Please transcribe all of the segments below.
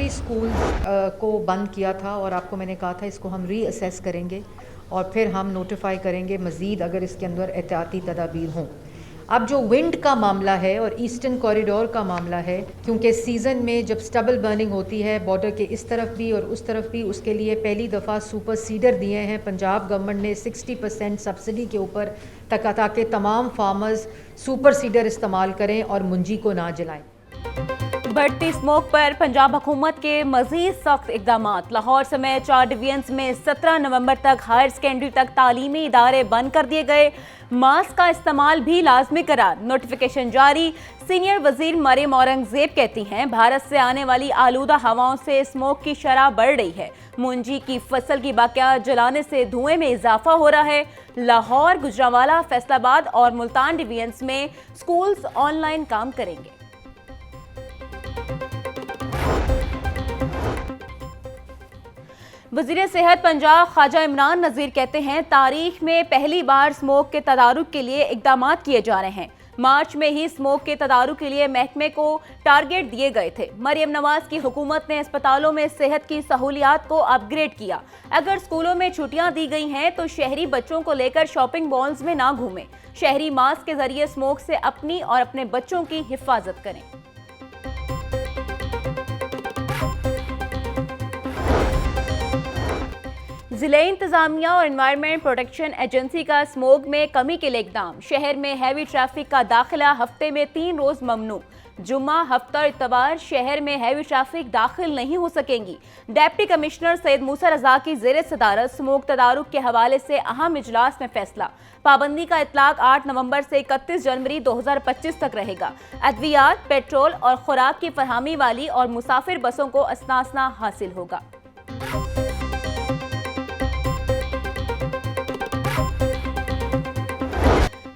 Primary school को बंद किया था और आपको मैंने कहा था इसको हम रीअसेस करेंगे और फिर हम नोटिफाई करेंगे मज़ीद अगर इसके अंदर एहतियाती तदाबीर हों। अब जो विंड का मामला है और ईस्टर्न कॉरिडोर का मामला है, क्योंकि सीज़न में जब स्टबल बर्निंग होती है बॉर्डर के इस तरफ भी और उस तरफ भी, उसके लिए पहली दफ़ा सुपर सीडर दिए हैं पंजाब गवर्नमेंट ने 60% सब्सिडी के ऊपर ताकि तमाम फार्मर्स सुपर सीडर इस्तेमाल करें और मुंजी को ना जलाएं। बढ़ती स्मोक पर पंजाब हुकूमत के मजीद सख्त इकदाम। लाहौर समेत 4 डिवीजन्स में 17 नवंबर तक हायर सेकेंडरी तक तालीमी इदारे बंद कर दिए गए। मास्क का इस्तेमाल भी लाजमी करार, नोटिफिकेशन जारी। सीनियर वजीर मरियम औरंगजेब कहती हैं भारत से आने वाली आलूदा हवाओं से स्मोक की शरह बढ़ रही है। मुंजी की फसल की बाकियात जलाने से धुएं में इजाफा हो रहा है। लाहौर, गुजरांवाला, फैसलाबाद और मुल्तान डिवीजन्स में स्कूल्स ऑनलाइन काम करेंगे। वज़ीर सेहत पंजाब ख्वाजा इमरान नज़ीर कहते हैं तारीख में पहली बार स्मोक के तदारुक के लिए इकदाम किए जा रहे हैं। मार्च में ही स्मोक के तदारुक के लिए महकमे को टारगेट दिए गए थे। मरियम नवाज की हुकूमत ने अस्पतालों में सेहत की सहूलियात को अपग्रेड किया। अगर स्कूलों में छुट्टियां दी गई हैं तो शहरी बच्चों को लेकर शॉपिंग मॉल्स में ना घूमें। शहरी मास्क के जरिए स्मोक से अपनी और अपने बच्चों की हिफाजत करें। जिले इंतजामिया और एनवायरनमेंट प्रोटेक्शन एजेंसी का स्मोक में कमी के लिए इकदाम। शहर में हैवी ट्रैफिक का दाखिला हफ्ते में 3 रोज ममनू। जुम्मा, हफ्ता, इतवार शहर में हैवी ट्रैफिक दाखिल नहीं हो सकेंगी। डिप्टी कमिश्नर सैयद मूसा रजा की ज़ेर सदारत स्मोक तदारुक के हवाले से अहम इजलास में फैसला। पाबंदी का इतलाक 8 नवंबर से 31 जनवरी 2025 तक रहेगा। अद्वियात, पेट्रोल और खुराक की फरहमी वाली और मुसाफिर बसों को अस्नासना हासिल होगा।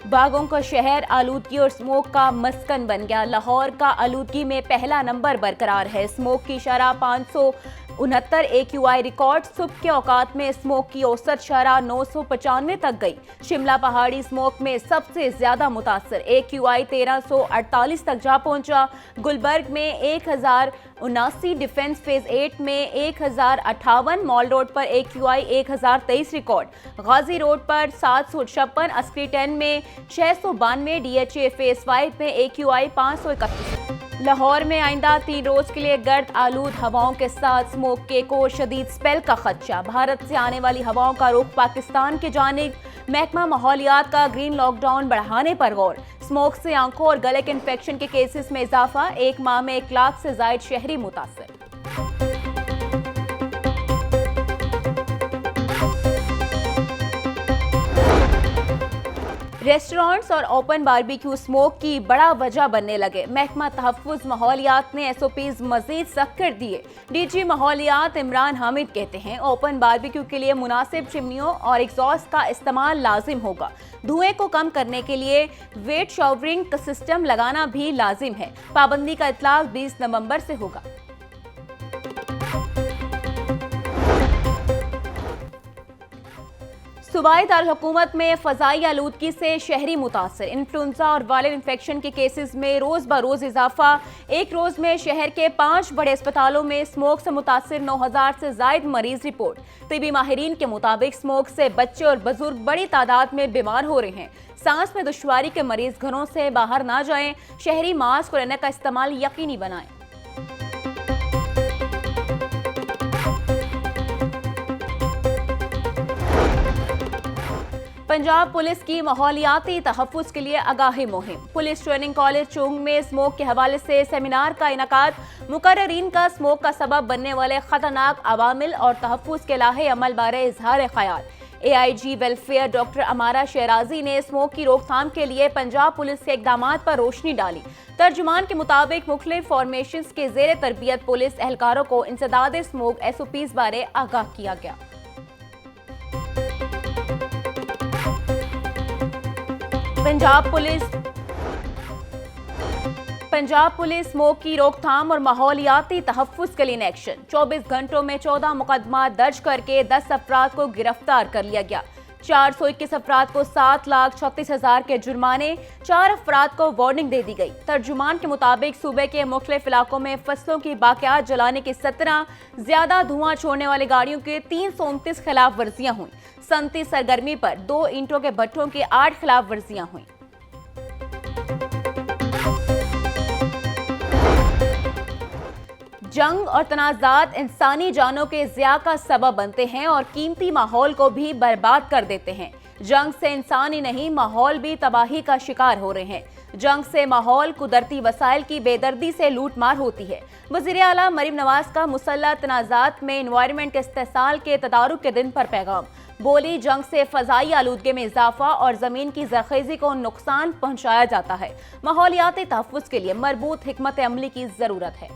बागों का शहर आलूदगी और स्मोक का मस्कन बन गया। लाहौर का आलूदगी में पहला नंबर बरकरार है। स्मोक की शरह 569 AQI रिकॉर्ड। सुबह के औकात में स्मोक की औसत शरह 995 तक गई। शिमला पहाड़ी स्मोक में सबसे ज्यादा मुतासर, AQI 1348 तक जा पहुंचा। गुलबर्ग में 1079, डिफेंस फेज 8 में 1058, मॉल रोड पर AQI 1023 रिकॉर्ड। गाजी रोड पर 756, अस्करी 10 में 692, DHA फेज 5 में AQI 531। लाहौर में आइंदा 3 रोज के लिए गर्द आलूद हवाओं के साथ स्मोक के को शदीद स्पेल का खदशा। भारत से आने वाली हवाओं का रुख पाकिस्तान की जानिब। महकमा माहौलियात का ग्रीन लॉकडाउन बढ़ाने पर गौर। स्मोक से आंखों और गले के इन्फेक्शन के केसेस में इजाफा। 1 माह में 1 लाख से जायद शहरी मुतासर। रेस्टोरेंट्स और ओपन बारबेक्यू स्मोक की बड़ा वजह बनने लगे। महकमा तहफ़्फ़ुज़ माहौलियात ने SOPs मजीद सख्त कर दिए। DG माहौलियात इमरान हामिद कहते हैं ओपन बारबेक्यू के लिए मुनासिब चिमनियों और एग्जॉस्ट का इस्तेमाल लाजिम होगा। धुएं को कम करने के लिए वेट शॉवरिंग का सिस्टम लगाना भी लाजिम है। पाबंदी का इतलाक 20 नवंबर से होगा। सूबाई दारकूमत में फ़ज़ाई आलूदगी से शहरी मुतासर। इन्फ्लुएंजा और वायरल इन्फेक्शन के केसेस में रोज़ ब रोज़ इजाफा। एक रोज़ में शहर के 5 बड़े अस्पतालों में स्मोक से मुतासर 9000 से जायद मरीज रिपोर्ट। तिबी माहिरीन के मुताबिक स्मोक से बच्चे और बुजुर्ग बड़ी तादाद में बीमार हो रहे हैं। सांस में दुश्वारी के मरीज घरों से बाहर ना जाएं। शहरी मास्क और इनका इस्तेमाल यकीनी बनाएं। पंजाब पुलिस की माहौलियाती तहफ़्फ़ुज़ के लिए आगाही मुहिम। पुलिस ट्रेनिंग कॉलेज चुंग में स्मोक के हवाले से सेमिनार का इनकाद। मुकर्ररीन का स्मोक का सबब बनने वाले खतरनाक अवामिल और तहफ़्फ़ुज़ के लाहे अमल बारे इजहार ख्याल। AIG वेलफेयर डॉक्टर अमारा शहराजी ने स्मोक की रोकथाम के लिए पंजाब पुलिस के इक़दाम पर रोशनी डाली। तर्जुमान के मुताबिक मुख्तलिफ फॉर्मेशंस के ज़ेर तरबियत पुलिस एहलकारों को इंसदाद स्मोक SOPs बारे आगाह किया गया। पंजाब पुलिस स्मोक की रोकथाम और माहौलियाती तहफ़्फ़ुज़ के लिए इन एक्शन। 24 घंटों में 14 मुकदमा दर्ज करके 10 अफराद को गिरफ्तार कर लिया गया। 421 अफराद को 7,36,000 के जुर्माने, 4 अफराद को वार्निंग दे दी गई। तर्जुमान के मुताबिक सूबे के मुख्तलिफ इलाकों में फसलों की बाकियात जलाने की 17, ज्यादा धुआं छोड़ने वाली गाड़ियों के 329 खिलाफ वर्जियां हुई। सनती सरगर्मी पर 2 ईंटों के भट्ठों की 8 खिलाफ वर्जियां हुई। जंग और तनाज़ात इंसानी जानों के ज़िया का सबब बनते हैं और कीमती माहौल को भी बर्बाद कर देते हैं। जंग से इंसान ही नहीं, माहौल भी तबाही का शिकार हो रहे हैं। जंग से माहौल, कुदरती वसाइल की बेदर्दी से लूटमार होती है। वज़ीर आला मरीम नवाज का मुसल्लह तनाज़ात में एनवायरनमेंट के इस्तेसाल के तदारुक के दिन पर पैगाम। बोली, जंग से फ़ज़ाई आलूदगी में इजाफा और ज़मीन की ज़रख़ेज़ी को नुकसान पहुँचाया जाता है। माहौलियाती तहफ़्फ़ुज़ के लिए मरबूत हिकमत अमली की ज़रूरत है।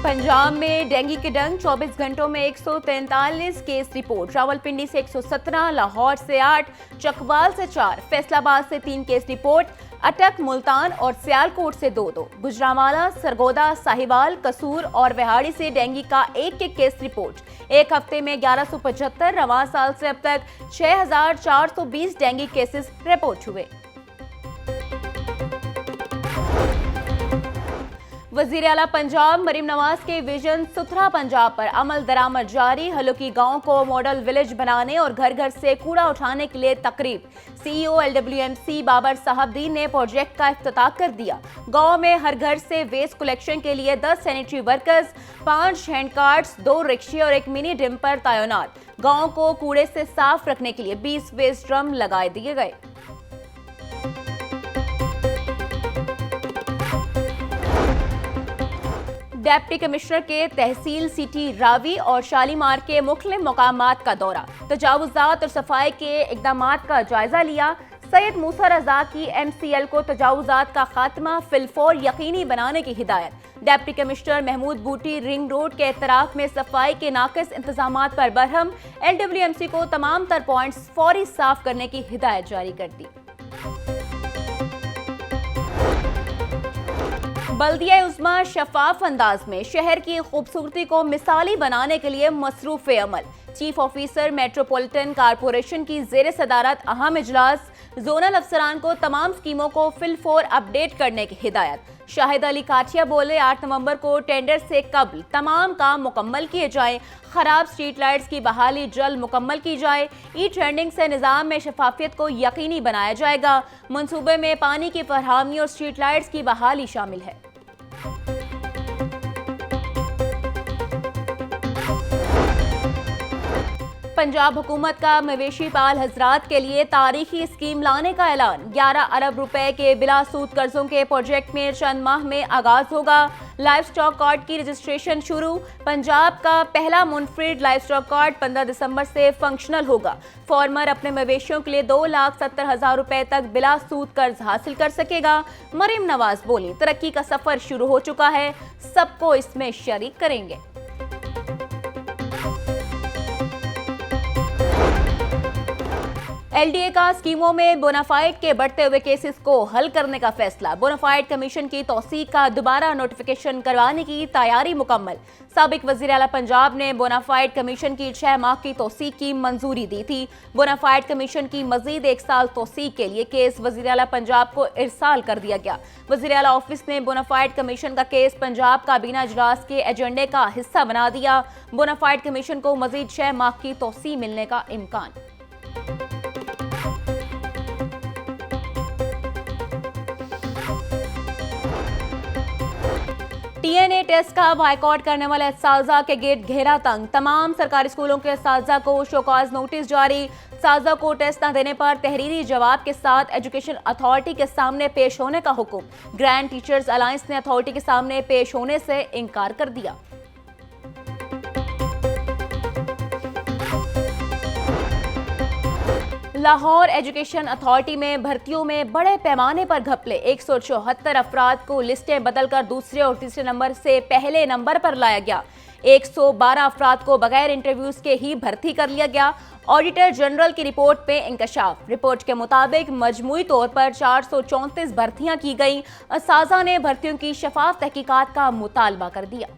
पंजाब में डेंगू के डंग, 24 घंटों में 143 केस रिपोर्ट। रावलपिंडी से 117, लाहौर से 8, चकवाल से 4, फैसलाबाद से 3 केस रिपोर्ट। अटक, मुल्तान और सियालकोट से 2-2। गुजरांवाला, सरगोदा, साहिवाल, कसूर और विहाड़ी से डेंगू का 1-1 केस रिपोर्ट। एक हफ्ते में 1175, रवां साल से अब तक 6,420 डेंगू केसेस रिपोर्ट हुए। वज़ीर आला पंजाब मरीम नवाज के विजन सुथरा पंजाब पर अमल दरामद जारी। हलुकी गांव को मॉडल विलेज बनाने और घर घर से कूड़ा उठाने के लिए तकरीब। CEO LWMC बाबर साहबदीन ने प्रोजेक्ट का इफ्तिताह कर दिया। गांव में हर घर से वेस्ट कलेक्शन के लिए 10 सैनिटरी वर्कर्स, 5 हैंड कार्ट्स, 2 रिक्शे और 1 मिनी डिम्पर तैनात। गांव को कूड़े से साफ रखने के लिए 20 वेस्ट ड्रम लगाए दिए गए। डिप्टी कमिश्नर के तहसील सिटी रावी और शालीमार के मुख्तलिफ मकामात का दौरा, तजावुजात और सफाई के इकदामात का जायजा लिया। सैयद मूसा रजा की MCL को तजावुजात का खात्मा फिलफौर यकीनी बनाने की हिदायत। डिप्टी कमिश्नर महमूद बूटी रिंग रोड के एतराफ में सफाई के नाकिस इंतजामात पर बरहम। LWMC को तमाम तर पॉइंट्स फौरी साफ करने की हिदायत जारी कर दी। बल्दिया उज़्मा शफाफ अंदाज में शहर की खूबसूरती को मिसाली बनाने के लिए मसरूफ़ अमल। चीफ ऑफिसर मेट्रोपॉलिटन कॉरपोरेशन की ज़ेर सदारत अहम इजलास। जोनल अफसरान को तमाम स्कीमों को फिलफौर अपडेट करने की हिदायत। शाहिद अली काठिया बोले, 8 नवंबर को टेंडर से कबल तमाम काम मुकम्मल किए जाएं। खराब स्ट्रीट लाइट्स की बहाली जल्द मुकम्मल की जाए। ट्रेंडिंग से निज़ाम में शफाफियत को यकीनी बनाया जाएगा। मंसूबे में पानी की फरहमी और स्ट्रीट लाइट्स की बहाली शामिल है। पंजाब हुकूमत का मवेशी पाल हजरात के लिए तारीखी स्कीम लाने का ऐलान। 11 अरब रुपए के बिला सूद कर्जों के प्रोजेक्ट में चंद माह में आगाज होगा। लाइफ स्टॉक कार्ड की रजिस्ट्रेशन शुरू। पंजाब का पहला मुनफरिद लाइफ स्टॉक कार्ड 15 दिसंबर से फंक्शनल होगा। फार्मर अपने मवेशियों के लिए 2,70,000 रुपए तक बिला सूद कर्ज हासिल कर सकेगा। मरीम नवाज बोली, तरक्की का सफर शुरू हो चुका है, सबको इसमें शरीक करेंगे। LDA का स्कीमों में बोनाफाइड के बढ़ते हुए केसेस को हल करने का फैसला। बोनाफाइड कमीशन की तौसीक का दोबारा नोटिफिकेशन करवाने की तैयारी मुकम्मल। साबिक वज़ीर आला पंजाब ने बोनाफाइड कमीशन की 6 माह की तौसीक की मंजूरी दी थी। बोनाफाइड कमीशन की मजीद 1 साल तौसीक के लिए केस वज़ीर आला पंजाब को इरसाल कर दिया गया। वज़ीर आला ऑफिस ने बोनाफाइड कमीशन का केस पंजाब काबीना इजलास के एजेंडे का हिस्सा बना दिया। बोनाफाइड कमीशन को मजीद 6 माह की तौसीक मिलने का इम्कान। TNA टेस्ट का बायकॉट करने वाले असातिज़ा के गेट घेरा तंग। तमाम सरकारी स्कूलों के असातिज़ा को शोकॉज नोटिस जारी। असातिज़ा को टेस्ट न देने पर तहरीरी जवाब के साथ एजुकेशन अथॉरिटी के सामने पेश होने का हुक्म। ग्रैंड टीचर्स अलायंस ने अथॉरिटी के सामने पेश होने से इनकार कर दिया। लाहौर एजुकेशन अथॉरिटी में भर्तियों में बड़े पैमाने पर घपले। 174 अफराद को लिस्टें बदलकर दूसरे और तीसरे नंबर से पहले नंबर पर लाया गया। 112 अफराद को बगैर इंटरव्यूज के ही भर्ती कर लिया गया। ऑडिटर जनरल की रिपोर्ट पे इंकशाफ। रिपोर्ट के मुताबिक मजमूई तौर पर 434 भर्तियां की गई। असाजा ने भर्तियों की शफाफ तहकीकात का मुतालबा कर दिया।